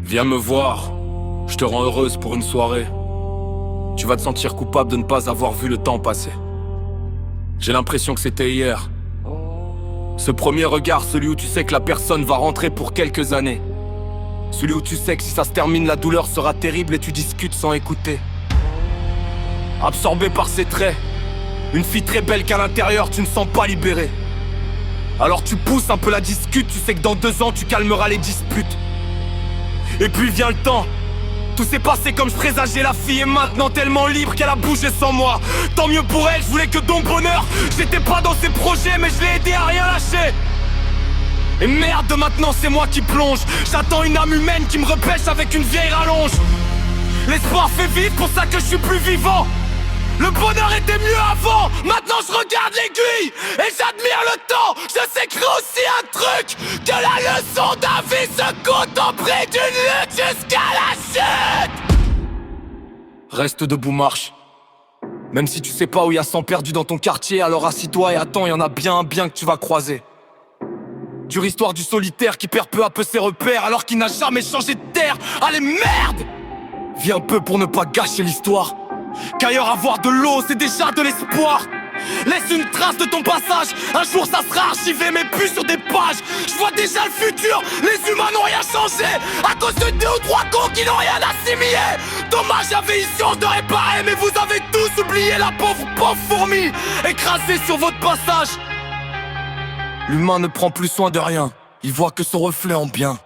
Viens me voir, je te rends heureuse pour une soirée. Tu vas te sentir coupable de ne pas avoir vu le temps passer. J'ai l'impression que c'était hier. Ce premier regard, celui où tu sais que la personne va rentrer pour quelques années. Celui où tu sais que si ça se termine, la douleur sera terrible et tu discutes sans écouter. Absorbé par ses traits, une fille très belle qu'à l'intérieur tu ne sens pas libérée. Alors tu pousses un peu la discute, tu sais que dans 2 ans tu calmeras les disputes. Et puis vient le temps. Tout s'est passé comme je présageais, la fille est maintenant tellement libre qu'elle a bougé sans moi. Tant mieux pour elle, je voulais que ton bonheur. J'étais pas dans ses projets mais je l'ai aidé à rien lâcher. Et merde, maintenant c'est moi qui plonge. J'attends une âme humaine qui me repêche avec une vieille rallonge. L'espoir fait vivre, pour ça que je suis plus vivant. Le bonheur était mieux avant, maintenant je regarde l'aiguille et j'admire le temps. Je sais qu'il y a aussi un truc, que la leçon d'un vie se compte au prix d'une lutte jusqu'à la chute. Reste debout, marche. Même si tu sais pas où il y a 100 perdus dans ton quartier, alors assis-toi et attends, il y en a bien que tu vas croiser. Dure histoire du solitaire qui perd peu à peu ses repères alors qu'il n'a jamais changé de terre. Allez merde! Viens un peu pour ne pas gâcher l'histoire. Qu'ailleurs avoir de l'eau c'est déjà de l'espoir. Laisse une trace de ton passage. Un jour ça sera archivé mais plus sur des pages. Je vois déjà le futur. Les humains n'ont rien changé à cause de 2 ou 3 cons qui n'ont rien assimilé. Dommage, j'avais ici on de réparer, mais vous avez tous oublié la pauvre fourmi écrasée sur votre passage. L'humain ne prend plus soin de rien. Il voit que son reflet en bien.